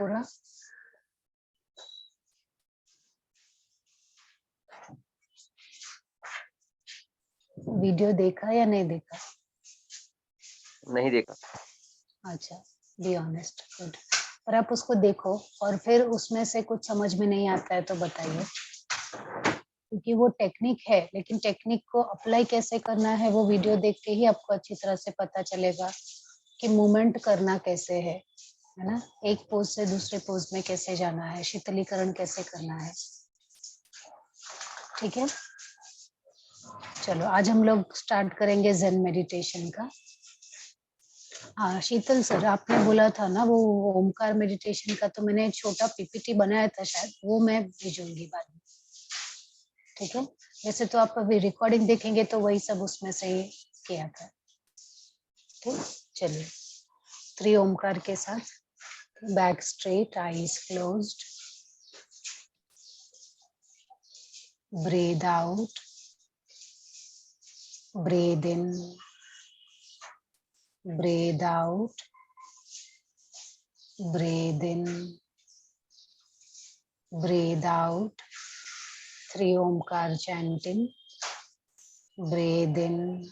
पूरा? वीडियो देखा या नहीं देखा? नहीं देखा। अच्छा, बी ऑनेस्ट, गुड। पर आप उसको देखो और फिर उसमें से कुछ समझ में नहीं आता है तो बताइए, क्योंकि वो टेक्निक है, लेकिन टेक्निक को अप्लाई कैसे करना है वो वीडियो देख के ही आपको अच्छी तरह से पता चलेगा कि मूवमेंट करना कैसे है ना, एक पोज से दूसरे पोज में कैसे जाना है, शीतलीकरण कैसे करना है। ठीक है, चलो आज हम लोग स्टार्ट करेंगे ज़ेन मेडिटेशन का। हाँ शीतल सर, आपने बोला था ना वो ओमकार मेडिटेशन का, तो मैंने छोटा पीपीटी बनाया था, शायद वो मैं भेजूंगी बाद में। ठीक है, वैसे तो आप अभी रिकॉर्डिंग देखेंगे तो वही सब उसमें से ही किया था। ठीक, चलिए त्रि ओमकार के साथ back straight, eyes closed, breathe out, breathe in, breathe out, breathe in, breathe out. Three Omkar chanting. Breathe in.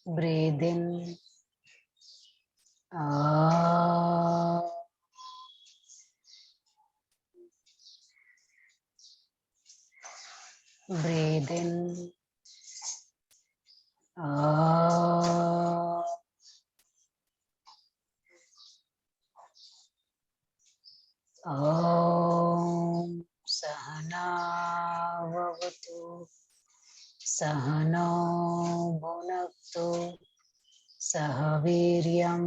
Breathe in. Breathe in. Om Sahana Vavatu Sahano Bhunaktu Sahaviryam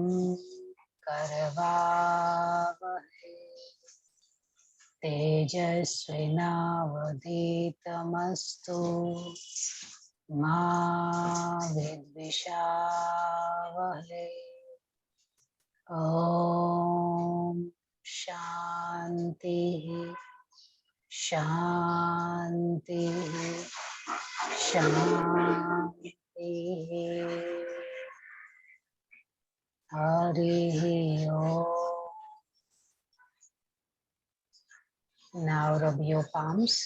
Karavavahe तेजस्विनावधीतमस्तु मा विद्विषावहे। ओम शांति शांति शांति। हरि ओम। Now rub your palms,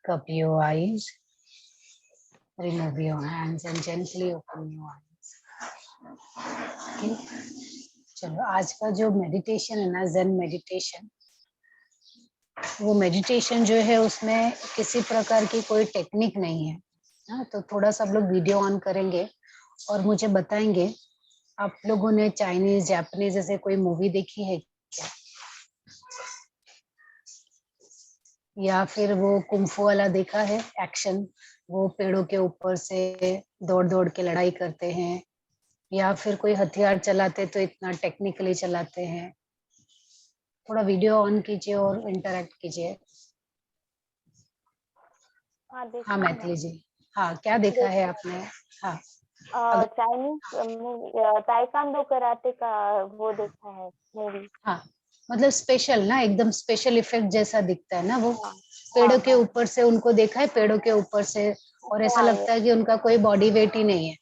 cup your eyes, remove your hands and gently open your eyes. Okay? चलो आज का जो meditation है ना, Zen meditation, वो meditation जो है उसमें किसी प्रकार की कोई टेक्निक नहीं है ना, तो थोड़ा सा आप लोग वीडियो ऑन करेंगे और मुझे बताएंगे आप लोगों ने चाइनीज जापानीज जैसे कोई मूवी देखी है क्या, या फिर वो कुंफू वाला देखा है एक्शन, वो पेड़ों के ऊपर से दौड़ दौड़ के लड़ाई करते हैं, या फिर कोई हथियार चलाते तो इतना टेक्निकली चलाते हैं। थोड़ा वीडियो ऑन कीजिए और इंटरेक्ट कीजिए। हाँ मैथिली जी, हाँ क्या देखा है आपने? हाँ चाइनीज ताइक्वांडो कराटे का वो देखा है मूवी। हाँ मतलब स्पेशल ना, एकदम स्पेशल इफेक्ट जैसा दिखता है ना वो। हाँ, पेड़ों हाँ, के ऊपर से उनको देखा है, पेड़ों के ऊपर से, और ऐसा हाँ, लगता है कि उनका कोई बॉडी वेट ही नहीं है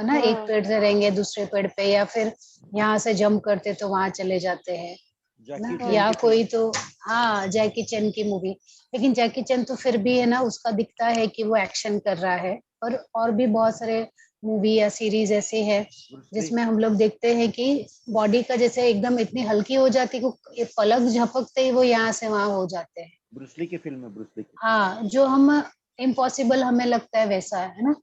ना, एक पेड़ से रहेंगे दूसरे पेड़ पे, या फिर यहाँ से जंप करते तो वहां चले जाते हैं ना, या कोई तो हाँ जैकी चैन की मूवी, लेकिन जैकी चैन तो फिर भी है ना, उसका दिखता है कि वो एक्शन कर रहा है। और भी बहुत सारे मूवी या सीरीज ऐसे है जिसमें हम लोग देखते हैं कि बॉडी का जैसे एकदम इतनी हल्की हो जाती है कि ये पलक झपकते ही वो यहाँ से वहां हो जाते हैं। ब्रूसली की फिल्म है, ब्रूसली की। हाँ, जो हम इम्पॉसिबल हमें लगता है वैसा है ना,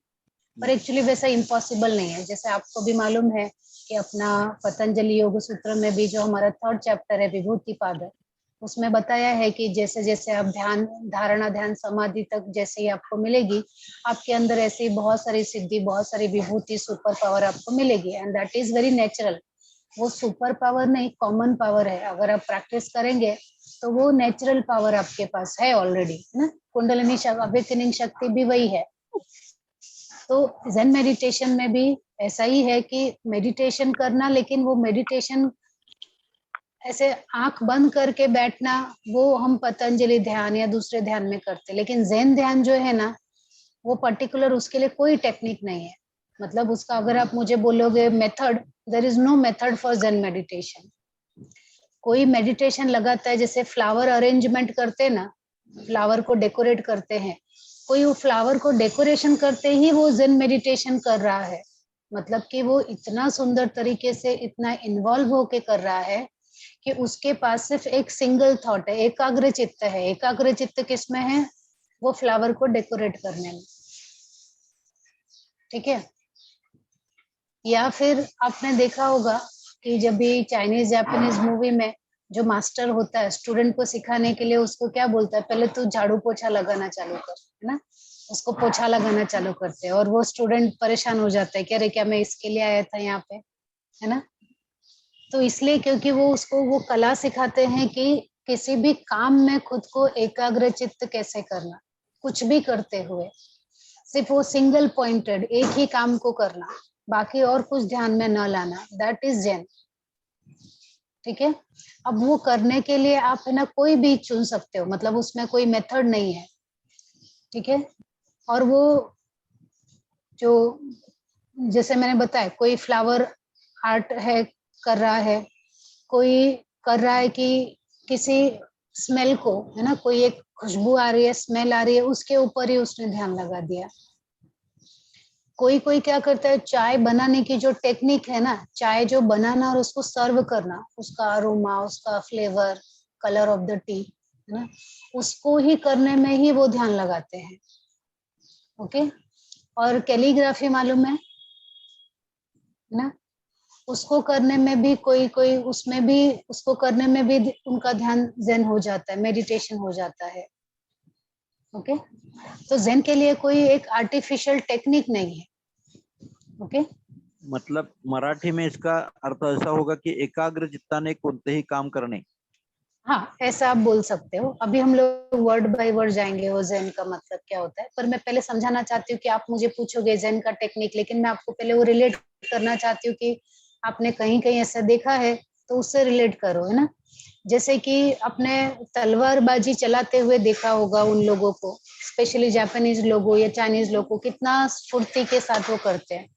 पर एक्चुअली वैसा इम्पॉसिबल नहीं है। जैसे आपको भी मालूम है कि अपना पतंजलि योग सूत्र में भी जो हमारा 3rd चैप्टर है विभूति पाद, उसमें बताया है कि जैसे जैसे आप ध्यान धारणा ध्यान समाधि तक जैसे ही आपको मिलेगी, आपके अंदर ऐसी बहुत सारी सिद्धि, बहुत सारी विभूति, सुपर पावर आपको मिलेगी, and that is very natural. वो सुपर पावर नहीं, कॉमन पावर है। अगर आप प्रैक्टिस करेंगे तो वो नेचुरल पावर आपके पास है ऑलरेडी ना, कुंडलिनी अवेकनिंग शक्ति भी वही है। तो ज़ेन मेडिटेशन में भी ऐसा ही है कि मेडिटेशन करना, लेकिन वो मेडिटेशन ऐसे आंख बंद करके बैठना वो हम पतंजलि ध्यान या दूसरे ध्यान में करते, लेकिन ज़ेन ध्यान जो है ना वो पर्टिकुलर उसके लिए कोई टेक्निक नहीं है। मतलब उसका अगर आप मुझे बोलोगे method, there is no method for Zen meditation. कोई मेडिटेशन लगाता है जैसे फ्लावर अरेंजमेंट करते हैं ना, फ्लावर को डेकोरेट करते हैं, कोई वो फ्लावर को डेकोरेशन करते ही वो ज़ेन मेडिटेशन कर रहा है। मतलब कि वो इतना सुंदर तरीके से इतना इन्वॉल्व होके कर रहा है कि उसके पास सिर्फ एक सिंगल थॉट है, एकाग्र चित्त है। एकाग्र चित्त किसमें है? वो फ्लावर को डेकोरेट करने में। ठीक है। या फिर आपने देखा होगा कि जब भी चाइनीज जापानीज मूवी में जो मास्टर होता है स्टूडेंट को सिखाने के लिए उसको क्या बोलता है, पहले तू झाड़ू पोछा लगाना चालू कर, है ना। उसको पोछा लगाना चालू करते हैं और वो स्टूडेंट परेशान हो जाता है कि अरे क्या मैं इसके लिए आया था यहाँ पे, है ना। तो इसलिए क्योंकि वो उसको वो कला सिखाते हैं कि किसी भी काम में खुद को एकाग्रचित्त कैसे करना, कुछ भी करते हुए सिर्फ वो सिंगल पॉइंटेड एक ही काम को करना, बाकी और कुछ ध्यान में न लाना, दैट इज ज़ेन। ठीक है। अब वो करने के लिए आप है ना कोई भी चुन सकते हो, मतलब उसमें कोई मेथड नहीं है। ठीक है। और वो जो जैसे मैंने बताया कोई फ्लावर आर्ट है कर रहा है, कोई कर रहा है कि किसी स्मेल को, है ना, कोई एक खुशबू आ रही है, स्मेल आ रही है, उसके ऊपर ही उसने ध्यान लगा दिया। कोई कोई क्या करता है, चाय बनाने की जो टेक्निक है ना, चाय जो बनाना और उसको सर्व करना, उसका अरोमा, उसका flavour, colour of the T, है ना, उसको ही करने में ही वो ध्यान लगाते हैं। ओके। और कैलीग्राफी मालूम है ना, उसको करने में भी कोई कोई उसमें भी उसको करने में भी उनका ध्यान ज़ेन हो जाता है, मेडिटेशन हो जाता है। ओके। तो ज़ेन के लिए कोई एक आर्टिफिशियल टेक्निक नहीं है। ओके। मतलब मराठी में इसका अर्थ ऐसा होगा कि एकाग्र चित्ताने कोणतेही काम करणे। हाँ, ऐसा आप बोल सकते हो। अभी हम लोग वर्ड बाय वर्ड जाएंगे वो ज़ेन का मतलब क्या होता है, पर मैं पहले समझाना चाहती हूँ कि आप मुझे पूछोगे ज़ेन का टेक्निक, लेकिन मैं आपको पहले वो रिलेट करना चाहती हूँ कि आपने कहीं कहीं ऐसा देखा है तो उससे रिलेट करो, है ना। जैसे कि आपने तलवारबाजी चलाते हुए देखा होगा उन लोगों को, स्पेशली जापानीज लोगों या चाइनीज लोगों को, कितना स्फूर्ति के साथ वो करते हैं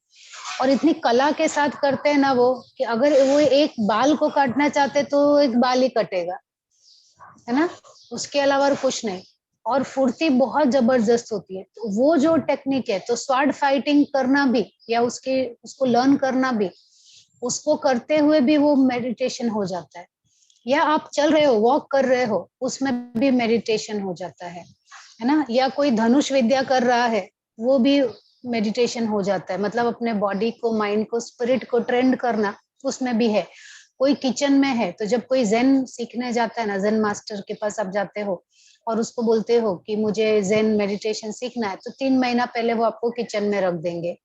और इतनी कला के साथ करते हैं ना वो, कि अगर वो एक बाल को काटना चाहते तो एक बाल ही कटेगा, है ना, उसके अलावा और कुछ नहीं। और फुर्ती बहुत जबरदस्त होती है। तो वो जो टेक्निक है, तो स्वॉर्ड फाइटिंग करना भी या उसको लर्न करना भी, उसको करते हुए भी वो मेडिटेशन हो जाता है। या आप चल रहे हो, वॉक कर रहे हो, उसमें भी मेडिटेशन हो जाता है ना। या कोई धनुष विद्या कर रहा है, वो भी मेडिटेशन हो जाता है। मतलब अपने बॉडी को, माइंड को, स्पिरिट को ट्रेंड करना, उसमें भी है। कोई किचन में है तो जब कोई ज़ेन सीखने जाता है ना, ज़ेन मास्टर के पास आप जाते हो और उसको बोलते हो कि मुझे ज़ेन मेडिटेशन सीखना है, तो 3 महीना पहले वो आपको किचन में रख देंगे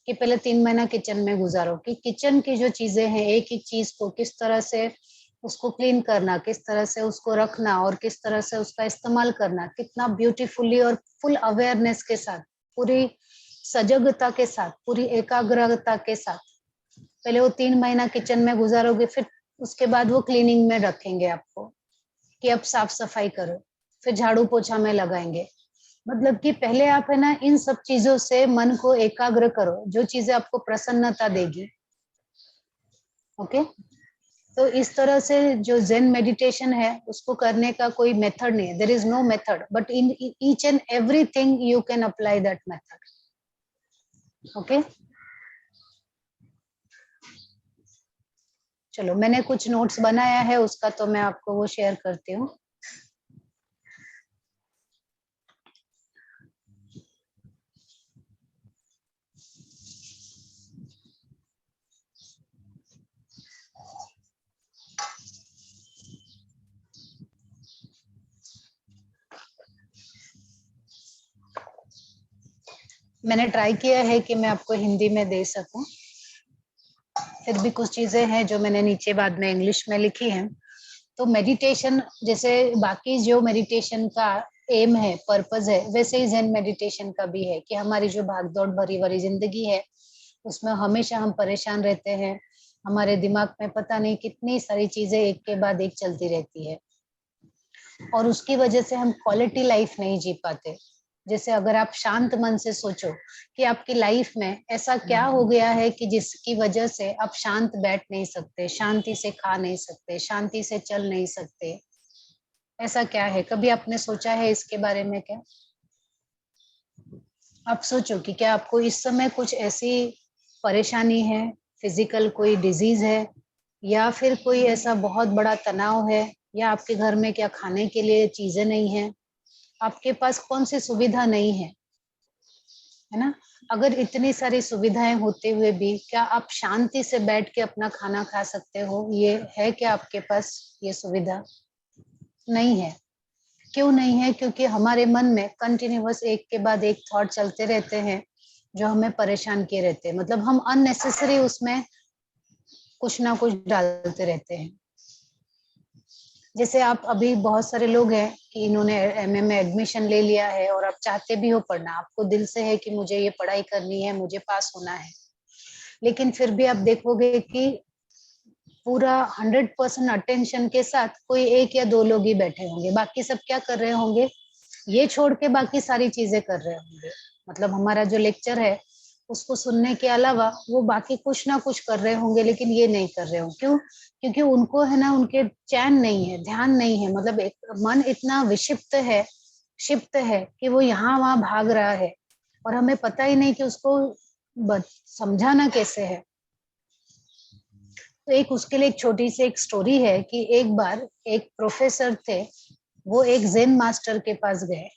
कि पहले 3 महीना किचन में गुजारो, कि किचन की जो चीजें हैं, एक एक चीज को किस तरह से उसको क्लीन करना, किस तरह से उसको रखना और किस तरह से उसका इस्तेमाल करना, कितना ब्यूटीफुली और फुल अवेयरनेस के साथ, पूरी सजगता के साथ, पूरी एकाग्रता के साथ पहले वो 3 महीना किचन में गुजारोगे, फिर उसके बाद वो क्लीनिंग में रखेंगे आपको कि अब साफ सफाई करो, फिर झाड़ू पोछा में लगाएंगे। मतलब कि पहले आप है ना इन सब चीजों से मन को एकाग्र करो, जो चीजें आपको प्रसन्नता देगी। ओके। तो इस तरह से जो ज़ेन मेडिटेशन है उसको करने का कोई मेथड नहीं है, there is no method, but in each and everything you can apply that method. Okay. चलो, मैंने कुछ नोट्स बनाया है उसका, तो मैं आपको वो शेयर करती हूँ। मैंने ट्राई किया है कि मैं आपको हिंदी में दे सकूं, फिर भी कुछ चीजें हैं जो मैंने नीचे बाद में इंग्लिश में लिखी हैं। तो मेडिटेशन जैसे बाकी जो मेडिटेशन का एम है, पर्पस है, वैसे ही ज़ेन मेडिटेशन का भी है कि हमारी जो भागदौड़ भरी भरी जिंदगी है उसमें हमेशा हम परेशान रहते हैं, हमारे दिमाग में पता नहीं कितनी सारी चीजें एक के बाद एक चलती रहती है, और उसकी वजह से हम क्वालिटी लाइफ नहीं जी पाते। जैसे अगर आप शांत मन से सोचो कि आपकी लाइफ में ऐसा क्या हो गया है कि जिसकी वजह से आप शांत बैठ नहीं सकते, शांति से खा नहीं सकते, शांति से चल नहीं सकते, ऐसा क्या है? कभी आपने सोचा है इसके बारे में? क्या आप सोचो कि क्या आपको इस समय कुछ ऐसी परेशानी है, फिजिकल कोई डिजीज है, या फिर कोई ऐसा बहुत बड़ा तनाव है, या आपके घर में क्या खाने के लिए चीजें नहीं है, आपके पास कौन सी सुविधा नहीं है, है ना? अगर इतनी सारी सुविधाएं होते हुए भी क्या आप शांति से बैठ के अपना खाना खा सकते हो? ये है क्या आपके पास ये सुविधा? नहीं है। क्यों नहीं है? क्योंकि हमारे मन में कंटिन्यूअस एक के बाद एक थॉट चलते रहते हैं जो हमें परेशान किए रहते हैं। मतलब हम अननेसेसरी उसमें कुछ ना कुछ डालते रहते हैं। जैसे आप अभी बहुत सारे लोग हैं कि इन्होंने एमए में एडमिशन ले लिया है और आप चाहते भी हो पढ़ना, आपको दिल से है कि मुझे ये पढ़ाई करनी है, मुझे पास होना है, लेकिन फिर भी आप देखोगे कि पूरा 100% अटेंशन के साथ कोई एक या दो लोग ही बैठे होंगे, बाकी सब क्या कर रहे होंगे? ये छोड़ के बाकी सारी चीजें कर रहे होंगे। मतलब हमारा जो लेक्चर है उसको सुनने के अलावा वो बाकी कुछ ना कुछ कर रहे होंगे, लेकिन ये नहीं कर रहे होंगे। क्यों? क्योंकि उनको है ना, उनके चैन नहीं है, ध्यान नहीं है। मतलब एक मन इतना विक्षिप्त है, क्षिप्त है कि वो यहाँ वहां भाग रहा है और हमें पता ही नहीं कि उसको समझाना कैसे है। तो एक उसके लिए एक छोटी सी एक स्टोरी है कि एक बार एक प्रोफेसर थे, वो एक जेन मास्टर के पास गए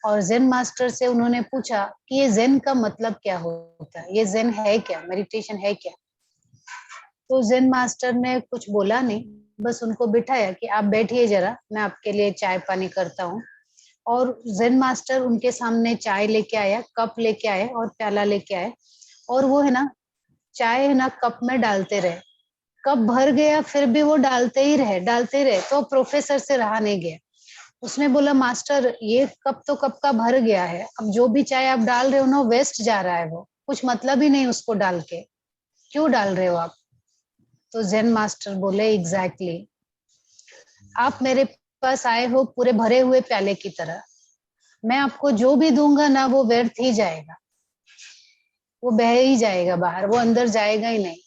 और जेन मास्टर से उन्होंने पूछा कि ये जेन का मतलब क्या होता है, ये जेन है क्या, मेडिटेशन है क्या? तो जेन मास्टर ने कुछ बोला नहीं, बस उनको बिठाया कि आप बैठिए जरा, मैं आपके लिए चाय पानी करता हूँ। और जेन मास्टर उनके सामने चाय लेके आया, कप लेके आए और प्याला लेके आए, और वो है ना चाय है ना कप में डालते रहे। कप भर गया फिर भी वो डालते ही रहे, तो प्रोफेसर से रहा नहीं गया। उसने बोला मास्टर ये कप तो कप का भर गया है, अब जो भी चाय आप डाल रहे हो ना वेस्ट जा रहा है, वो कुछ मतलब ही नहीं उसको डाल के, क्यों डाल रहे हो आप? तो जेन मास्टर बोले एग्जैक्टली, आप मेरे पास आए हो पूरे भरे हुए प्याले की तरह, मैं आपको जो भी दूंगा ना वो व्यर्थ ही जाएगा, वो बह ही जाएगा बाहर, वो अंदर जाएगा ही नहीं।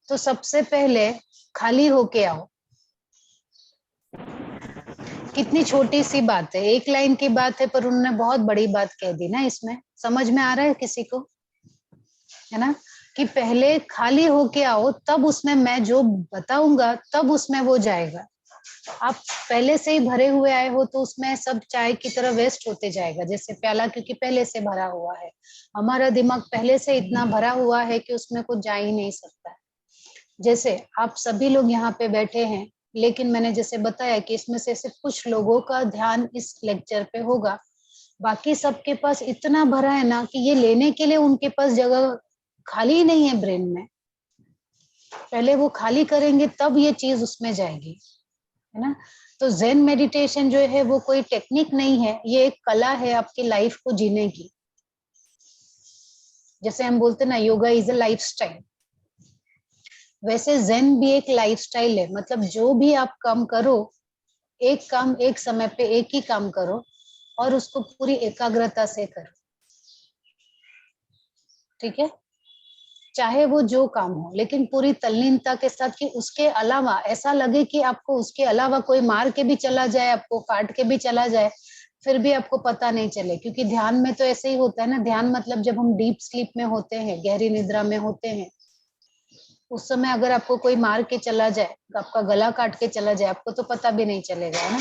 तो सबसे पहले खाली होके आओ। कितनी छोटी सी बात है, एक लाइन की बात है, पर उन्होंने बहुत बड़ी बात कह दी ना। इसमें समझ में आ रहा है किसी को? है ना, कि पहले खाली होके आओ, तब उसमें मैं जो बताऊंगा तब उसमें वो जाएगा। आप पहले से ही भरे हुए आए हो तो उसमें सब चाय की तरह वेस्ट होते जाएगा, जैसे प्याला क्योंकि पहले से भरा हुआ है, हमारा दिमाग पहले से इतना भरा हुआ है कि उसमें कुछ जा ही नहीं सकता। जैसे आप सभी लोग यहाँ पे बैठे हैं, लेकिन मैंने जैसे बताया कि इसमें से सिर्फ कुछ लोगों का ध्यान इस लेक्चर पे होगा, बाकी सबके पास इतना भरा है ना कि ये लेने के लिए उनके पास जगह खाली ही नहीं है ब्रेन में। पहले वो खाली करेंगे तब ये चीज उसमें जाएगी, है ना। तो जेन मेडिटेशन जो है वो कोई टेक्निक नहीं है, ये एक कला है आपकी लाइफ को जीने की। जैसे हम बोलते ना योगा इज अ लाइफस्टाइल, वैसे जेन भी एक लाइफस्टाइल है। मतलब जो भी आप काम करो, एक काम एक समय पे एक ही काम करो और उसको पूरी एकाग्रता से करो, ठीक है, चाहे वो जो काम हो, लेकिन पूरी तल्लीनता के साथ, कि उसके अलावा ऐसा लगे कि आपको उसके अलावा कोई मार के भी चला जाए, आपको काट के भी चला जाए, फिर भी आपको पता नहीं चले। क्योंकि ध्यान में तो ऐसे ही होता है ना, ध्यान मतलब जब हम डीप स्लीप में होते हैं, गहरी निद्रा में होते हैं, उस समय अगर आपको कोई मार के चला जाए, आपका गला काट के चला जाए, आपको तो पता भी नहीं चलेगा, है ना।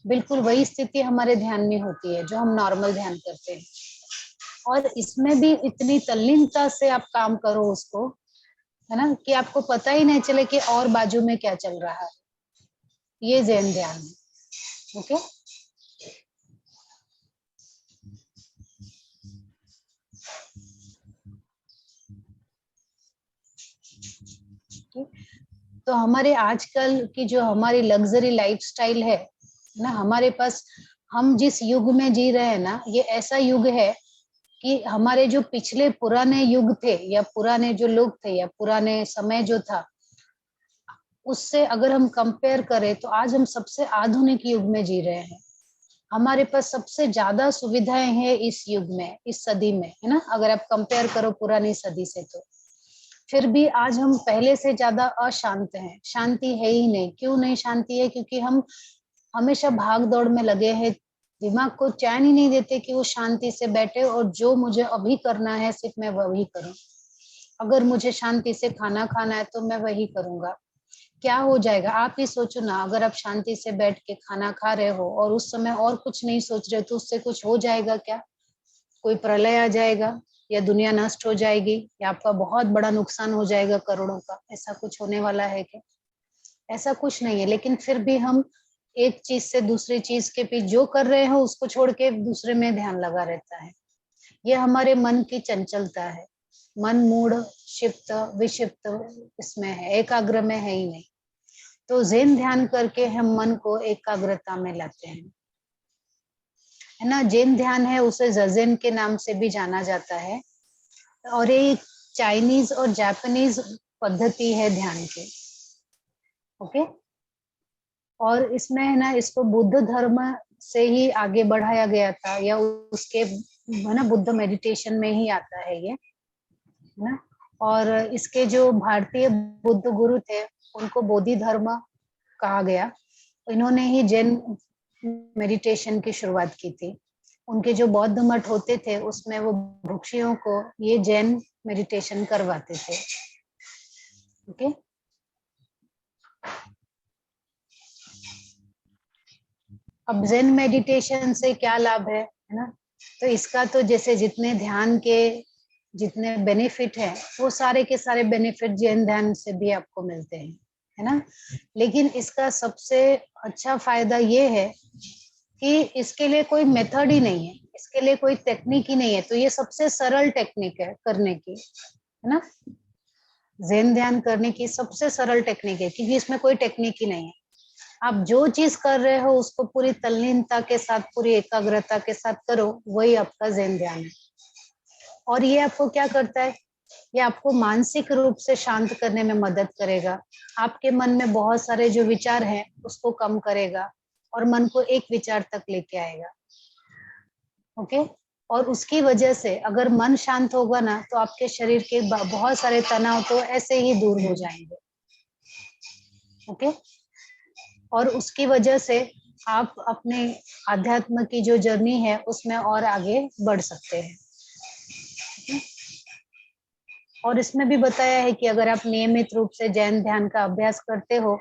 बिल्कुल वही स्थिति हमारे ध्यान में होती है जो हम नॉर्मल ध्यान करते हैं। और इसमें भी इतनी तल्लीनता से आप काम करो उसको, है ना, कि आपको पता ही नहीं चले कि और बाजू में क्या चल रहा है। ये ज़ेन ध्यान है। ओके, तो हमारे आजकल की जो हमारी लग्जरी लाइफस्टाइल है ना, हमारे पास, हम जिस युग में जी रहे हैं ना, ये ऐसा युग है कि हमारे जो पिछले पुराने युग थे या पुराने जो लोग थे या पुराने समय जो था, उससे अगर हम कंपेयर करें तो आज हम सबसे आधुनिक युग में जी रहे हैं। हमारे पास सबसे ज्यादा सुविधाएं हैं इस युग में, इस सदी में, है ना, अगर आप कंपेयर करो पुरानी सदी से। तो फिर भी आज हम पहले से ज्यादा अशांत हैं, शांति है ही नहीं। क्यों नहीं शांति है? क्योंकि हम हमेशा भाग दौड़ में लगे हैं, दिमाग को चैन ही नहीं देते कि वो शांति से बैठे और जो मुझे अभी करना है सिर्फ मैं वही करूं। अगर मुझे शांति से खाना खाना है तो मैं वही करूंगा। क्या हो जाएगा आप ही सोचो ना, अगर आप शांति से बैठ के खाना खा रहे हो और उस समय और कुछ नहीं सोच रहे तो उससे कुछ हो जाएगा क्या? कोई प्रलय आ जाएगा या दुनिया नष्ट हो जाएगी या आपका बहुत बड़ा नुकसान हो जाएगा करोड़ों का? ऐसा कुछ होने वाला है क्या? ऐसा कुछ नहीं है। लेकिन फिर भी हम एक चीज से दूसरी चीज के पीछे जो कर रहे हो उसको छोड़ के दूसरे में ध्यान लगा रहता है। ये हमारे मन की चंचलता है। मन मूड क्षिप्त विक्षिप्त इसमें है, एकाग्र में है ही नहीं। तो ज़ेन ध्यान करके हम मन को एकाग्रता में लाते हैं, है ना। जैन ध्यान है उसे ज़ेन के नाम से भी जाना जाता है और ये चाइनीज और जापानीज पद्धति है ध्यान की। ओके। और इसमें है ना, इसको बुद्ध धर्म से ही आगे बढ़ाया गया था या उसके, है ना, बुद्ध मेडिटेशन में ही आता है ये, है ना। और इसके जो भारतीय बुद्ध गुरु थे उनको बोधि धर्म कहा गया। इन्होंने ही जैन मेडिटेशन की शुरुआत की थी। उनके जो बौद्ध मठ होते थे उसमें वो भिक्षुओं को ये जैन मेडिटेशन करवाते थे। ओके। अब जैन मेडिटेशन से क्या लाभ है ना? तो इसका तो जैसे जितने ध्यान के जितने बेनिफिट है वो सारे के सारे बेनिफिट जैन ध्यान से भी आपको मिलते हैं, है ना। लेकिन इसका सबसे अच्छा फायदा ये है कि इसके लिए कोई मेथड ही नहीं है, इसके लिए कोई टेक्निक ही नहीं है। तो ये सबसे सरल टेक्निक है करने की, है ना। ज़ेन ध्यान करने की सबसे सरल टेक्निक है क्योंकि इसमें कोई टेक्निक ही नहीं है। आप जो चीज कर रहे हो उसको पूरी तल्लीनता के साथ, पूरी एकाग्रता के साथ करो, वही आपका ज़ेन ध्यान है। और ये आपको क्या करता है? ये आपको मानसिक रूप से शांत करने में मदद करेगा। आपके मन में बहुत सारे जो विचार हैं उसको कम करेगा और मन को एक विचार तक लेके आएगा। ओके। और उसकी वजह से अगर मन शांत होगा ना तो आपके शरीर के बहुत सारे तनाव तो ऐसे ही दूर हो जाएंगे। ओके। और उसकी वजह से आप अपने आध्यात्म की जो जर्नी है उसमें और आगे बढ़ सकते हैं। और इसमें भी बताया है कि अगर आप नियमित रूप से जैन ध्यान का अभ्यास करते हो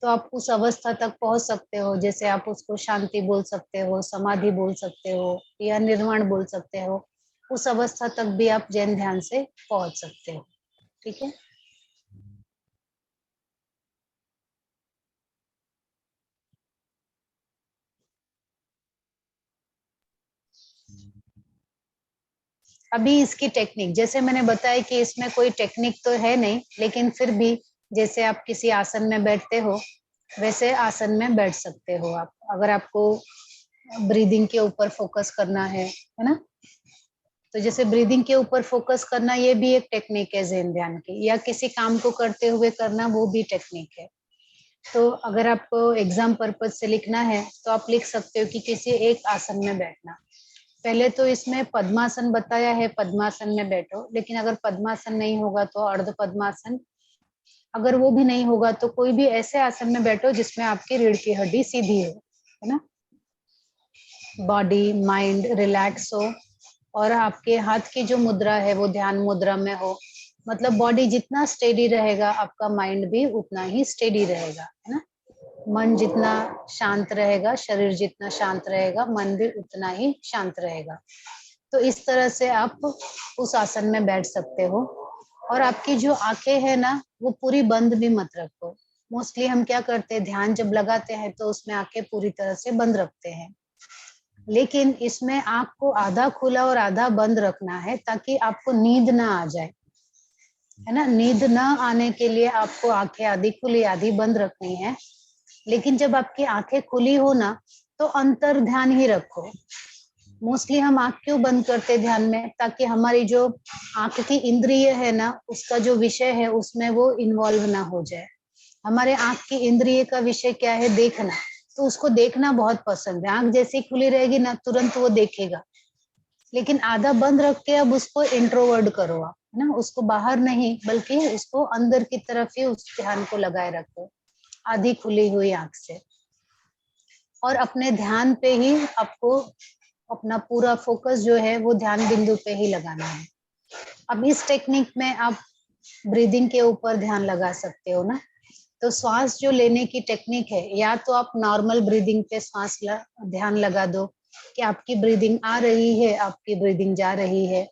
तो आप उस अवस्था तक पहुंच सकते हो, जैसे आप उसको शांति बोल सकते हो, समाधि बोल सकते हो या निर्वाण बोल सकते हो। उस अवस्था तक भी आप जैन ध्यान से पहुंच सकते हो। ठीक है। अभी इसकी टेक्निक जैसे मैंने बताया कि इसमें कोई टेक्निक तो है नहीं, लेकिन फिर भी जैसे आप किसी आसन में बैठते हो वैसे आसन में बैठ सकते हो आप। अगर आपको ब्रीदिंग के ऊपर फोकस करना है ना, तो जैसे ब्रीदिंग के ऊपर फोकस करना ये भी एक टेक्निक है ज़ेन ध्यान की, या किसी काम को करते हुए करना वो भी टेक्निक है। तो अगर आपको एग्जाम पर्पज से लिखना है तो आप लिख सकते हो कि किसी एक आसन में बैठना। पहले तो इसमें पद्मासन बताया है, पद्मासन में बैठो, लेकिन अगर पद्मासन नहीं होगा तो अर्ध पद्मासन, अगर वो भी नहीं होगा तो कोई भी ऐसे आसन में बैठो जिसमें आपकी रीढ़ की हड्डी सीधी हो, है ना। बॉडी माइंड रिलैक्स हो और आपके हाथ की जो मुद्रा है वो ध्यान मुद्रा में हो। मतलब बॉडी जितना स्टेडी रहेगा आपका माइंड भी उतना ही स्टेडी रहेगा, है ना। मन जितना शांत रहेगा, शरीर जितना शांत रहेगा, मन भी उतना ही शांत रहेगा। तो इस तरह से आप उस आसन में बैठ सकते हो। और आपकी जो आंखें है ना वो पूरी बंद भी मत रखो। मोस्टली हम क्या करते हैं, ध्यान जब लगाते हैं तो उसमें आंखें पूरी तरह से बंद रखते हैं, लेकिन इसमें आंख को आधा खुला और आधा बंद रखना है ताकि आपको नींद ना आ जाए, है ना। नींद ना आने के लिए आपको आंखें आधी खुली आधी बंद रखनी है। लेकिन जब आपकी आंखें खुली हो ना तो अंतर ध्यान ही रखो, मोस्टली हम आंख क्यों बंद करते हैं ध्यान में, ताकि हमारी जो आंख की इंद्रिय है ना, उसका जो विषय है उसमें वो इन्वॉल्व ना हो जाए। हमारे आंख की इंद्रिय का विषय क्या है, देखना, तो उसको देखना बहुत पसंद है। आंख जैसी खुली रहेगी ना, तुरंत वो देखेगा। लेकिन आधा बंद रख के अब उसको इंट्रोवर्ट करो आप, है ना, उसको बाहर नहीं बल्कि उसको अंदर की तरफ ही उस ध्यान को लगाए रखो, आधी खुली हुई आंख से। और अपने ध्यान पे ही आपको अपना पूरा फोकस जो है वो ध्यान बिंदु पे ही लगाना है। अब इस टेक्निक में आप ब्रीदिंग के ऊपर ध्यान लगा सकते हो ना। तो श्वास जो लेने की टेक्निक है, या तो आप नॉर्मल ब्रीदिंग पे ध्यान लगा दो कि आपकी ब्रीदिंग आ रही है, आपकी ब्रीदिंग जा रही है,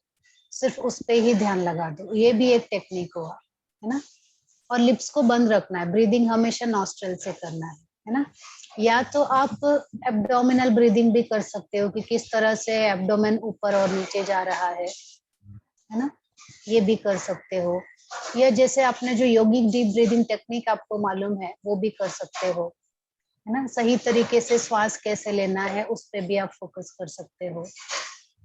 सिर्फ उस पे ही ध्यान लगा दो, ये भी एक टेक्निक हुआ, है ना। और लिप्स को बंद रखना है, ब्रीदिंग हमेशा नॉस्ट्रल से करना है ना। या तो आप एब्डोमिनल ब्रीदिंग भी कर सकते हो कि किस तरह से एब्डोमेन ऊपर और नीचे जा रहा है ना, ये भी कर सकते हो। या जैसे आपने जो योगिक डीप ब्रीदिंग टेक्निक आपको मालूम है, वो भी कर सकते हो, है ना। सही तरीके से श्वास कैसे लेना है उस पे भी आप फोकस कर सकते हो।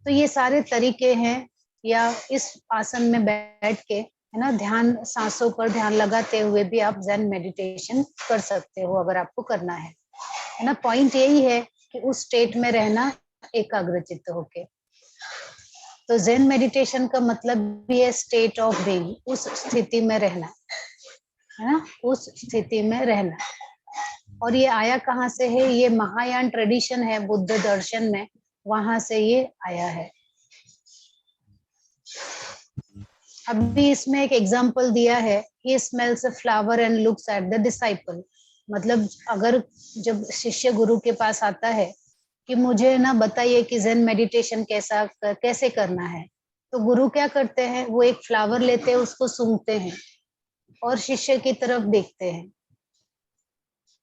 तो ये सारे तरीके हैं। या इस आसन में बैठ के, है ना, ध्यान, सांसों पर ध्यान लगाते हुए भी आप ज़ेन मेडिटेशन कर सकते हो अगर आपको करना है ना। पॉइंट यही है कि उस स्टेट में रहना एकाग्रचित्त होके। तो ज़ेन मेडिटेशन का मतलब भी है स्टेट ऑफ बीइंग, उस स्थिति में रहना, है ना, उस स्थिति में रहना। और ये आया कहाँ से है, ये महायान ट्रेडिशन है बुद्ध दर्शन में, वहां से ये आया है। अभी इसमें एक एग्जाम्पल दिया है, he smells a flower and looks at the disciple. मतलब अगर जब शिष्य गुरु के पास आता है कि मुझे ना बताइए कि ज़ेन मेडिटेशन कैसे करना है, तो गुरु क्या करते हैं, वो एक फ्लावर लेते हैं, उसको सूंघते हैं और शिष्य की तरफ देखते हैं।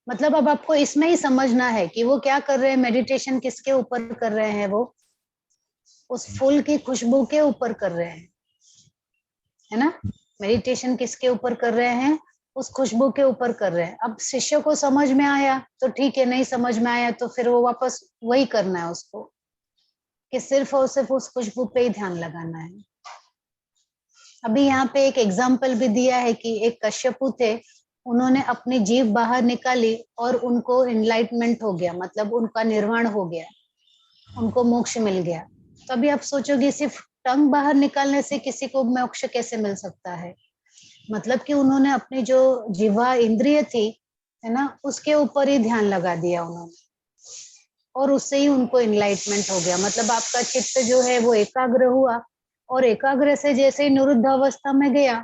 मतलब अब आपको इसमें ही समझना है कि वो क्या कर रहे हैं, मेडिटेशन किसके ऊपर कर रहे हैं, वो उस फूल की खुशबू के ऊपर कर रहे हैं, है ना। मेडिटेशन किसके ऊपर कर रहे हैं, उस खुशबू के ऊपर कर रहे हैं। अब शिष्य को समझ में आया तो ठीक है, नहीं समझ में आया तो फिर वो वापस वही करना है उसको, कि सिर्फ और सिर्फ उस खुशबू पे ही ध्यान लगाना है। अभी यहाँ पे एक एग्जाम्पल भी दिया है कि एक कश्यपु थे, उन्होंने अपनी जीभ बाहर निकाली और उनको एनलाइटमेंट हो गया, मतलब उनका निर्वाण हो गया, उनको मोक्ष मिल गया। तो अभी आप सोचोगे सिर्फ टंग बाहर निकालने से किसी को मोक्ष कैसे मिल सकता है, मतलब कि उन्होंने अपनी जो जिह्वा इंद्रिय थी, है ना, उसके ऊपर ही ध्यान लगा दिया उन्होंने, और उससे ही उनको एनलाइटमेंट हो गया। मतलब आपका चित्त जो है वो एकाग्र हुआ, और एकाग्र से जैसे ही निरुद्ध अवस्था में गया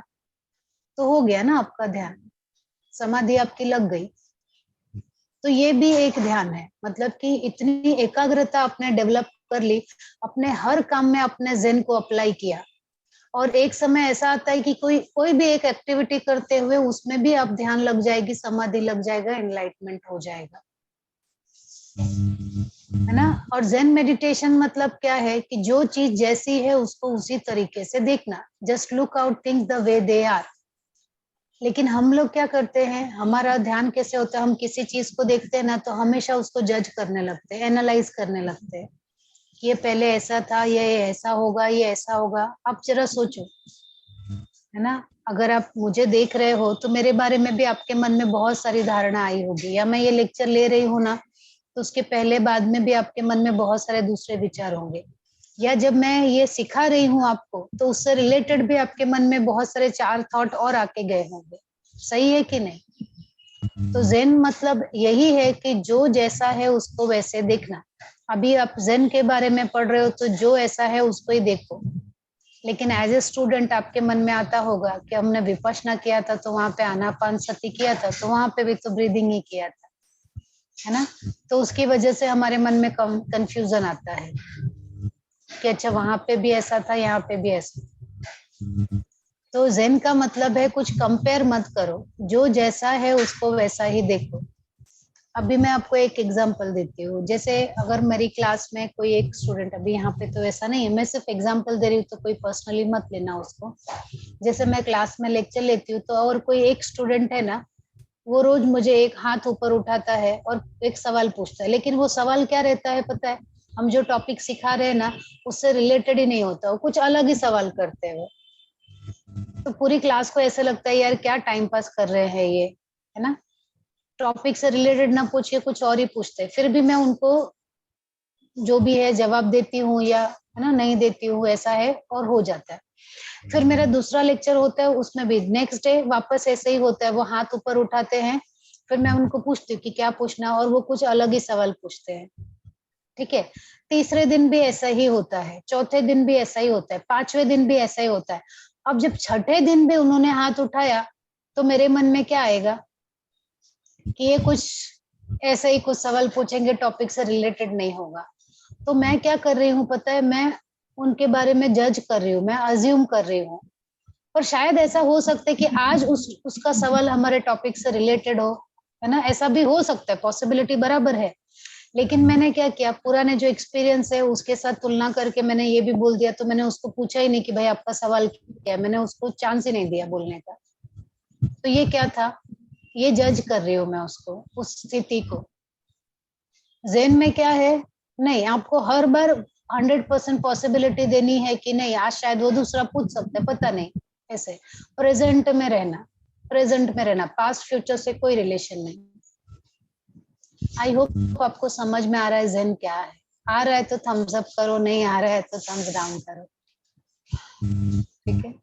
तो हो गया ना आपका ध्यान, समाधि आपकी लग गई। तो ये भी एक ध्यान है, मतलब कि इतनी एकाग्रता आपने डेवलप कर ली, अपने हर काम में अपने ज़ेन को अप्लाई किया। और एक समय ऐसा आता है कि कोई भी एक एक्टिविटी करते हुए उसमें भी आप ध्यान लग जाएगी, समाधि लग जाएगा, एनलाइटमेंट हो जाएगा, है ना। और ज़ेन मेडिटेशन मतलब क्या है कि जो चीज जैसी है उसको उसी तरीके से देखना, just look out things the way they are. लेकिन हम लोग क्या करते हैं, हमारा ध्यान कैसे होता है, हम किसी चीज को देखते हैं ना तो हमेशा उसको जज करने लगते हैं, एनालाइज करने लगते हैं, ये पहले ऐसा था, ये ऐसा होगा, ये ऐसा होगा। आप जरा सोचो, है ना, अगर आप मुझे देख रहे हो तो मेरे बारे में भी आपके मन में बहुत सारी धारणा आई होगी, या मैं ये लेक्चर ले रही हूँ ना तो उसके पहले बाद में भी आपके मन में बहुत सारे दूसरे विचार होंगे, या जब मैं ये सिखा रही हूँ आपको तो उससे रिलेटेड भी आपके मन में बहुत सारे 4 थॉट और आके गए होंगे। सही है कि नहीं। तो ज़ेन मतलब यही है कि जो जैसा है उसको वैसे देखना। अभी आप ज़ेन के बारे में पढ़ रहे हो तो जो ऐसा है उसको ही देखो, लेकिन एज ए स्टूडेंट आपके मन में आता होगा कि हमने विपश्यना किया था तो वहां पे आनापानसति किया था, तो वहां पे भी तो ब्रीदिंग ही किया था, है ना। तो उसकी वजह से हमारे मन में कंफ्यूजन आता है कि अच्छा वहां पे भी ऐसा था, यहाँ पे भी ऐसा। तो ज़ेन का मतलब है कुछ कंपेयर मत करो, जो जैसा है उसको वैसा ही देखो। अभी मैं आपको एक एग्जांपल देती हूँ, जैसे अगर मेरी क्लास में कोई एक स्टूडेंट, अभी यहाँ पे तो ऐसा नहीं है, मैं सिर्फ एग्जांपल दे रही हूँ तो कोई पर्सनली मत लेना उसको। जैसे मैं क्लास में लेक्चर लेती हूँ तो और कोई एक स्टूडेंट है ना, वो रोज मुझे एक हाथ ऊपर उठाता है और एक सवाल पूछता है, लेकिन वो सवाल क्या रहता है पता है, हम जो टॉपिक सिखा रहे हैं ना उससे रिलेटेड ही नहीं होता, वो कुछ अलग ही सवाल करते हैं वो। तो पूरी क्लास को ऐसा लगता है यार क्या टाइम पास कर रहे हैं ये, है ना। टॉपिक से रिलेटेड ना पूछिए, कुछ और ही पूछते हैं, फिर भी मैं उनको जो भी है जवाब देती हूँ या है ना नहीं देती हूँ, ऐसा है और हो जाता है। फिर मेरा दूसरा लेक्चर होता है, उसमें भी नेक्स्ट डे वापस ऐसे ही होता है, वो हाथ ऊपर उठाते हैं, फिर मैं उनको पूछती हूँ कि क्या पूछना, और वो कुछ अलग ही सवाल पूछते हैं। ठीक है, तीसरे दिन भी ऐसा ही होता है, चौथे दिन भी ऐसा ही होता है, पांचवें दिन भी ऐसा ही होता है। अब जब छठे दिन भी उन्होंने हाथ उठाया तो मेरे मन में क्या आएगा कि ये कुछ ऐसे ही कुछ सवाल पूछेंगे, टॉपिक से रिलेटेड नहीं होगा। तो मैं क्या कर रही हूँ पता है, मैं उनके बारे में जज कर रही हूँ, मैं अज्यूम कर रही हूँ। और शायद ऐसा हो सकता है कि आज उसका सवाल हमारे टॉपिक से रिलेटेड हो, है ना, ऐसा भी हो सकता है, पॉसिबिलिटी बराबर है। लेकिन मैंने क्या किया, पुराने जो एक्सपीरियंस है उसके साथ तुलना करके मैंने ये भी बोल दिया, तो मैंने उसको पूछा ही नहीं कि भाई आपका सवाल क्या है, मैंने उसको चांस ही नहीं दिया बोलने का। तो ये क्या था, ये जज कर रही हूँ मैं उसको, उस स्थिति को। ज़हन में क्या है, नहीं आपको हर बार 100% पॉसिबिलिटी देनी है कि नहीं आज शायद वो दूसरा पूछ सकता है, पता नहीं, ऐसे प्रेजेंट में रहना, प्रेजेंट में रहना, पास्ट फ्यूचर से कोई रिलेशन नहीं। आई होप आपको समझ में आ रहा है ज़हन क्या है। आ रहा है तो थम्स अप करो, नहीं आ रहा है तो थम्स डाउन करो। ठीक है,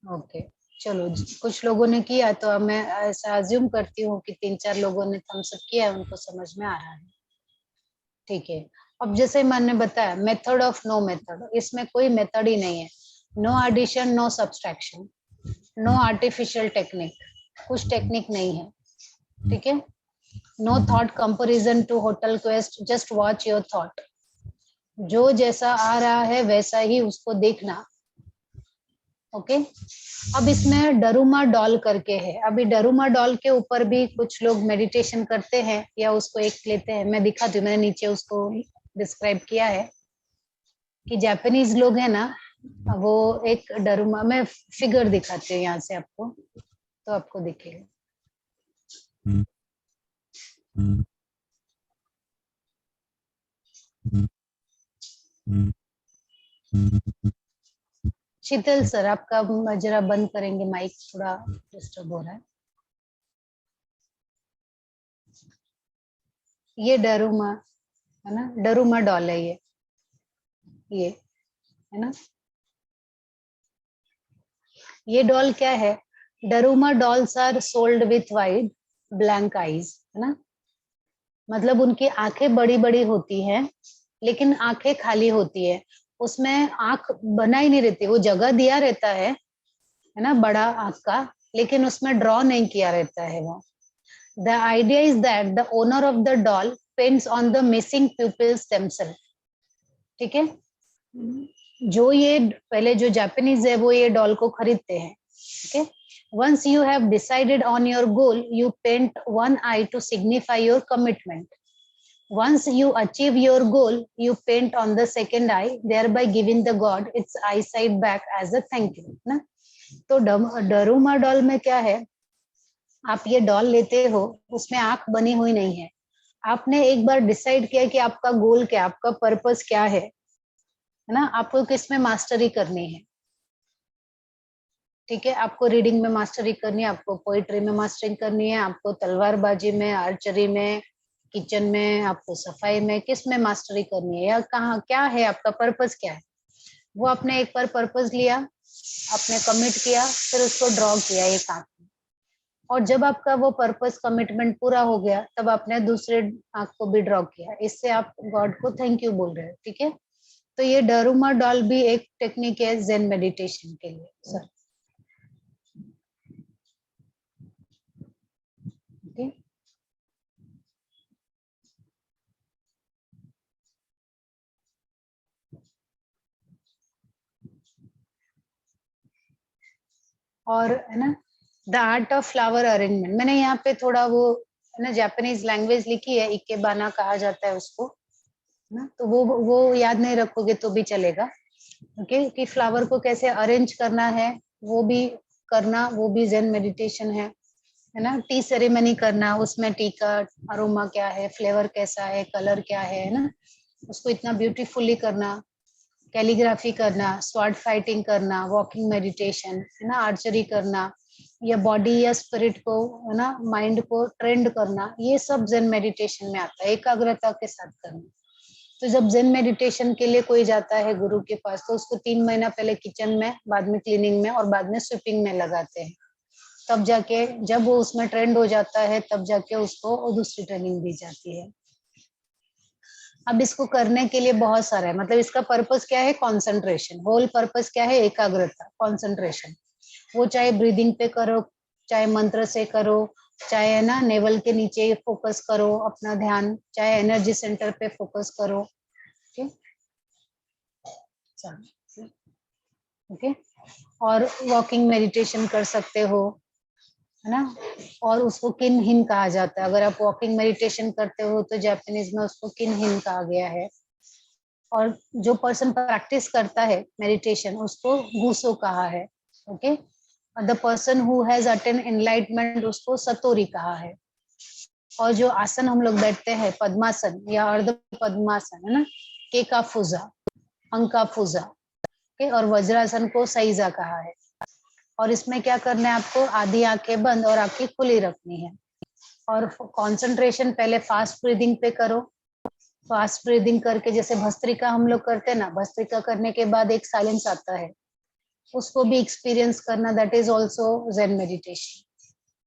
ओके चलो कुछ लोगों ने किया तो अब मैं ऐसा अज्यूम करती हूँ कि 3-4 लोगों ने थम्स अप किया, उनको समझ में आ रहा है। ठीक है, अब जैसे मैंने बताया मेथड ऑफ नो मेथड, इसमें कोई मेथड ही नहीं है, no addition no subtraction, no artificial technique, कुछ टेक्निक नहीं है। ठीक है, no thought comparison to hotel quest, just watch your thought, जो जैसा आ रहा है वैसा ही उसको देखना। ओके, अब इसमें डरूमा डॉल करके है, अभी डरूमा डॉल के ऊपर भी कुछ लोग मेडिटेशन करते हैं या उसको एक लेते हैं, मैं दिखाती हूँ, मैंने नीचे उसको डिस्क्राइब किया है कि जापानीज लोग है ना, वो एक डरूमा, मैं फिगर दिखाती हूँ यहाँ से आपको तो आपको दिखेगा। शीतल सर आपका जरा बंद करेंगे, माइक थोड़ा डिस्टर्ब हो रहा है। ये डरूमा है ना, डरूमा डॉल है ये है ना, ये डॉल क्या है, Daruma dolls are sold with wide blank eyes, है ना, मतलब उनकी आंखें बड़ी बड़ी होती हैं लेकिन आंखें खाली होती है, उसमें आंख बना ही नहीं रहती, वो जगह दिया रहता है ना बड़ा आंख का, लेकिन उसमें ड्रॉ नहीं किया रहता है वो। The idea is that the owner of the doll paints on the missing pupils themselves। ठीक है, जो ये पहले जो जापानीज है वो ये डॉल को खरीदते हैं। ठीक है, once you have decided on your goal you paint one eye to signify your commitment, once you achieve your goal you paint on the second eye, thereby giving the god its eyesight back as a thank you ना। तो डरूमा doll में क्या है, आप ये doll लेते हो उसमें आंख बनी हुई नहीं है, आपने एक बार डिसाइड किया कि आपका गोल क्या, आपका पर्पस क्या है ना, आपको किसमें मास्टरी करनी है। ठीक है, आपको रीडिंग में मास्टरी करनी है, आपको पोइट्री में मास्टरिंग करनी है, आपको तलवारबाजी में, आर्चरी में, किचन में, आपको सफाई में, किस में मास्टरी करनी है, या कहाँ क्या है आपका पर्पस क्या है, वो आपने एक बार पर्पस लिया, आपने कमिट किया, फिर उसको ड्रॉ किया एक आंख में, और जब आपका वो पर्पस कमिटमेंट पूरा हो गया तब आपने दूसरे आंख को भी ड्रॉ किया, इससे आप गॉड को थैंक यू बोल रहे हो। ठीक है, तो ये डरूमा डॉल भी एक टेक्निक है जेन मेडिटेशन के लिए सर। ओके, और है ना the art of flower arrangement, मैंने यहाँ पे थोड़ा वो है ना जापानीज लैंग्वेज लिखी है, इकेबाना कहा जाता है उसको ना, तो वो याद नहीं रखोगे तो भी चलेगा। ओके कि फ्लावर को कैसे अरेंज करना है वो भी करना, वो भी ज़ेन मेडिटेशन है ना। टी सेरेमनी करना, उसमें टी का अरोमा क्या है, फ्लेवर कैसा है, कलर क्या है ना, उसको इतना ब्यूटीफुली करना। कैलीग्राफी करना, स्वॉर्ड फाइटिंग करना, वॉकिंग मेडिटेशन है ना, आर्चरी करना, या बॉडी या स्पिरिट को है ना, माइंड को ट्रेंड करना, ये सब ज़ेन मेडिटेशन में आता है, एकाग्रता के साथ करना। तो जब ज़ेन मेडिटेशन के लिए कोई जाता है गुरु के पास तो उसको 3 महीना पहले किचन में, बाद में क्लीनिंग में और बाद में स्वीपिंग में लगाते हैं। तब जाके जब वो उसमें ट्रेंड हो जाता है तब जाके उसको दूसरी ट्रेनिंग दी जाती है। अब इसको करने के लिए बहुत सारा है, मतलब इसका पर्पस क्या है, कंसंट्रेशन। होल पर्पस क्या है, एकाग्रता, कंसंट्रेशन। वो चाहे ब्रीदिंग पे करो, चाहे मंत्र से करो, चाहे है ना नेवल के नीचे फोकस करो अपना ध्यान, चाहे एनर्जी सेंटर पे फोकस करो। ओके, और वॉकिंग मेडिटेशन कर सकते हो है ना। और उसको किन हिन कहा जाता है, अगर आप वॉकिंग मेडिटेशन करते हो तो जापानीज में उसको किन हिन कहा गया है। और जो पर्सन प्रैक्टिस करता है मेडिटेशन उसको गूसो कहा है। Okay, the person who has attain enlightenment उसको सतोरी कहा है। और जो आसन हम लोग बैठते हैं पद्मासन या अर्ध पद्मासन है ना, केकाफुजा, अंकाफुजा, और वज्रासन को सईजा कहा है। और इसमें क्या करना है आपको, आधी आंखें बंद और आंखें खुली रखनी है। और कंसंट्रेशन पहले फास्ट ब्रीदिंग पे करो। फास्ट ब्रीदिंग करके जैसे भस्त्रिका हम लोग करते हैं ना, भस्त्रिका करने के बाद एक साइलेंस आता है, उसको भी एक्सपीरियंस करना, that is also Zen meditation.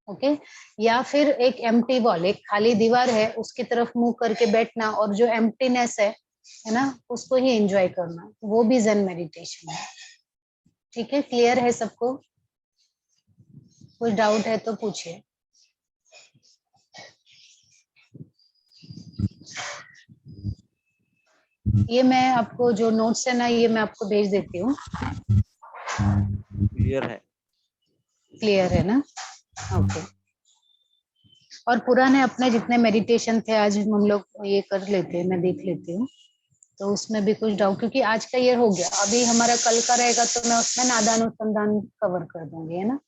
Okay, या फिर एक एम्प्टी वॉल, एक खाली दीवार है उसकी तरफ मुंह करके बैठना और जो एम्प्टीनेस है ना उसको ही एंजॉय करना, वो भी ज़ेन मेडिटेशन है। ठीक है, क्लियर है सबको? कोई डाउट है तो पूछिए। ये मैं आपको जो नोट्स है ना ये मैं आपको भेज देती हूँ। क्लियर है। क्लियर है ना? ओके। और पुराने अपने जितने मेडिटेशन थे आज हम लोग ये कर लेते हैं, मैं देख लेती हूँ तो उसमें भी कुछ डाउट, क्योंकि आज का ये हो गया, अभी हमारा कल का रहेगा तो मैं उसमें नादानुसंधान कवर कर दूंगी है ना।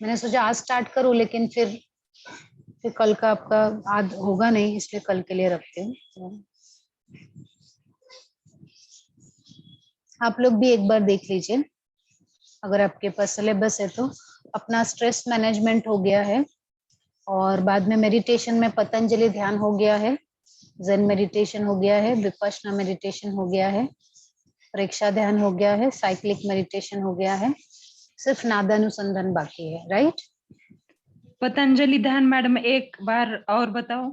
मैंने सोचा आज स्टार्ट करूँ लेकिन फिर कल का आपका आज होगा नहीं, इसलिए कल के लिए रखते हैं। तो आप लोग भी एक बार देख लीजिए अगर आपके पास सिलेबस है तो। अपना स्ट्रेस मैनेजमेंट हो गया है और बाद में मेडिटेशन में पतंजलि ध्यान हो गया है, ज़ेन मेडिटेशन हो गया है, विपश्यना मेडिटेशन हो गया है, प्रेक्षा ध्यान हो गया है, साइक्लिक मेडिटेशन हो गया है, सिर्फ नादानुसंधान बाकी है। राइट? पतंजलि ध्यान मैडम एक बार और बताओ।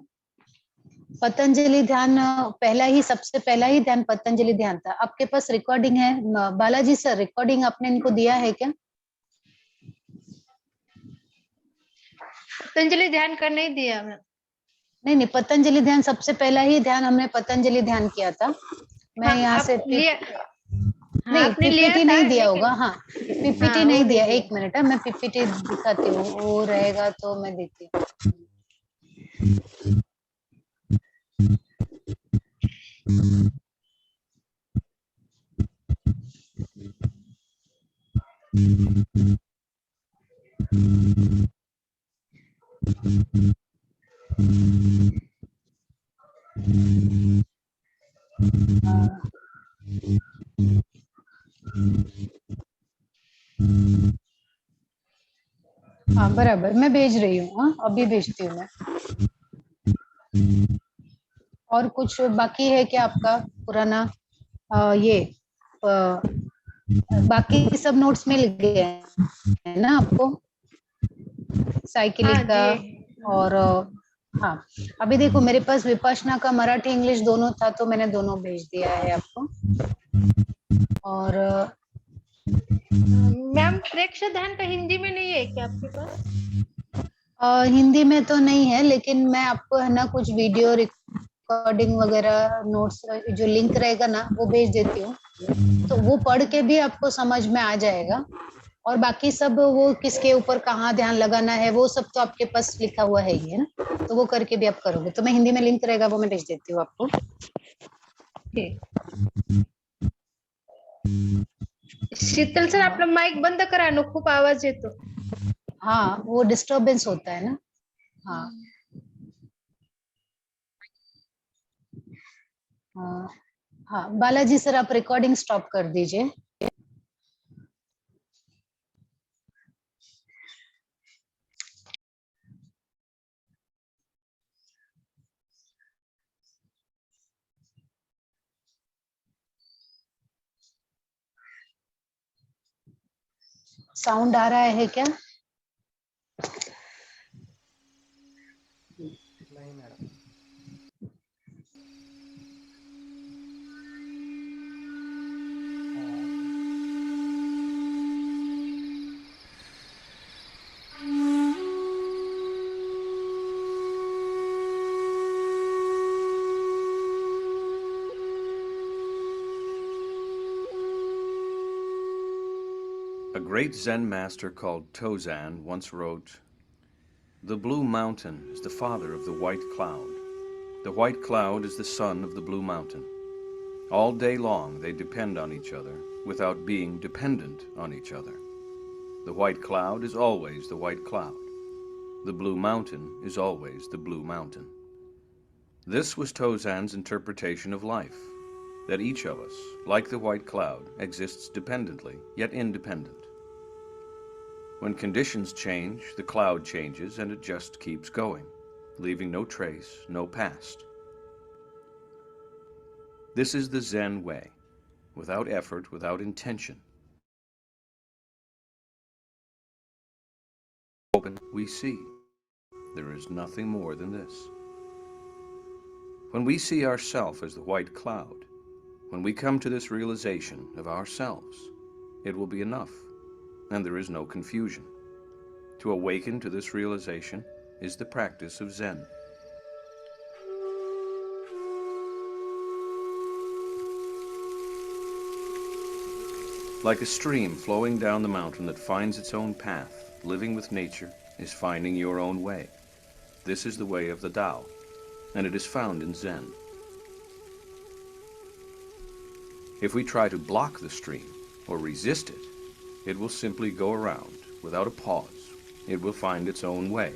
पतंजलि ध्यान पहला ही, सबसे पहला ही ध्यान पतंजलि ध्यान था। आपके पास रिकॉर्डिंग है बालाजी सर, रिकॉर्डिंग आपने इनको दिया है क्या? पतंजलि ध्यान कर नहीं दिया मैं। नहीं नहीं, पतंजलि ध्यान सबसे पहला ही ध्यान हमने पतंजलि ध्यान किया था। मैं हाँ, यहाँ से हाँ, नहीं आपने लिया पीपीटी था, नहीं दिया लेकिन होगा। हाँ पीपीटी हाँ, नहीं वो दिया, नहीं एक मिनट है मैं पीपीटी दिखाती हूँ, वो रहेगा तो मैं देती हूँ। हाँ बराबर, मैं भेज रही हूँ। हाँ अभी भेजती हूँ मैं। और कुछ बाकी है क्या आपका पुराना? ये बाकी सब नोट्स मिल गए हैं ना आपको, साइकिलिक हाँ का? जी। और हाँ अभी देखो मेरे पास विपश्यना का मराठी इंग्लिश दोनों था तो मैंने दोनों भेज दिया है आपको। और मैम प्रेक्षा ध्यान का हिंदी में नहीं है क्या आपके पास? हिंदी में तो नहीं है, लेकिन मैं आपको है ना कुछ वीडियो रिकॉर्डिंग वगैरह नोट्स जो लिंक रहेगा ना वो भेज देती हूँ, तो वो पढ़ के भी आपको समझ में आ जाएगा। और बाकी सब वो किसके ऊपर कहाँ ध्यान लगाना है वो सब तो आपके पास लिखा हुआ है ही है ना, तो वो करके भी आप करोगे। तो मैं हिंदी में लिंक रहेगा वो मैं भेज देती हूँ आपको। ठीक। शीतल सर आपला माईक बंद करा ना, खूप आवाज येतो. हाँ वो डिस्टरबेंस होता है ना. हाँ हाँ हाँ बालाजी सर आप रिकॉर्डिंग स्टॉप कर दीजिए. साउंड आ रहा है क्या? नहीं madam. A great Zen master called Tozan once wrote, "The blue mountain is the father of the white cloud. The white cloud is the son of the blue mountain. All day long they depend on each other without being dependent on each other. The white cloud is always the white cloud. The blue mountain is always the blue mountain." This was Tozan's interpretation of life, that each of us, like the white cloud, exists dependently, yet independent. When conditions change, the cloud changes and it just keeps going, leaving no trace, no past. This is the Zen way, without effort, without intention. Open, we see. There is nothing more than this. When we see ourselves as the white cloud, when we come to this realization of ourselves, it will be enough, and there is no confusion. To awaken to this realization is the practice of Zen. Like a stream flowing down the mountain that finds its own path, living with nature is finding your own way. This is the way of the Tao, and it is found in Zen. If we try to block the stream or resist it, it will simply go around without a pause. It will find its own way.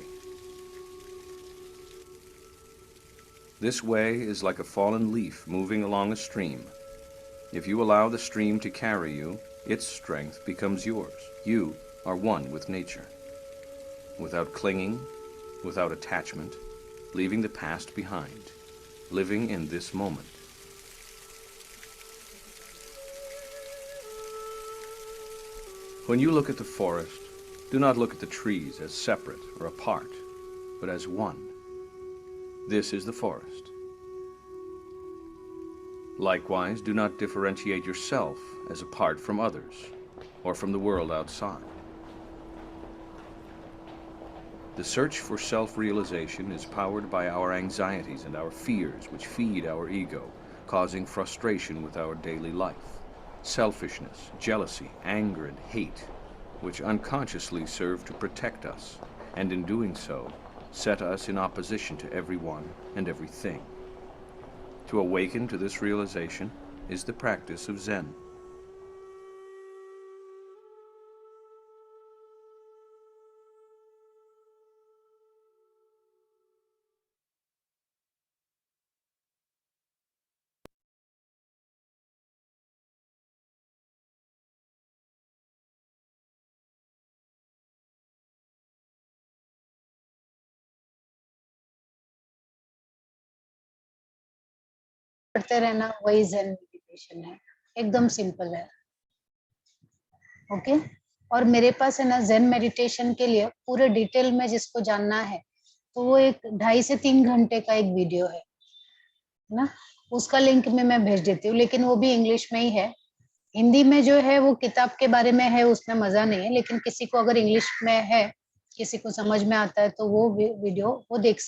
This way is like a fallen leaf moving along a stream. If you allow the stream to carry you, its strength becomes yours. You are one with nature. Without clinging, without attachment, leaving the past behind, living in this moment. When you look at the forest, do not look at the trees as separate or apart, but as one. This is the forest. Likewise, do not differentiate yourself as apart from others or from the world outside. The search for self-realization is powered by our anxieties and our fears, which feed our ego, causing frustration with our daily life. Selfishness, jealousy, anger, and hate, which unconsciously serve to protect us, and in doing so, set us in opposition to everyone and everything. To awaken to this realization is the practice of Zen. करते रहना वही zen meditation है. एकदम simple है. Okay. और मेरे पास है ना zen मेडिटेशन के लिए पूरे डिटेल में जिसको जानना है तो वो एक 2.5 से 3 घंटे का एक वीडियो है ना. उसका लिंक में मैं भेज देती हूँ, लेकिन वो भी इंग्लिश में ही है. हिंदी में जो है वो किताब के बारे में है, उसमें मजा नहीं है, लेकिन किसी को अगर इंग्लिश में है, किसी को समझ में आता है तो वो वीडियो वो देख सकते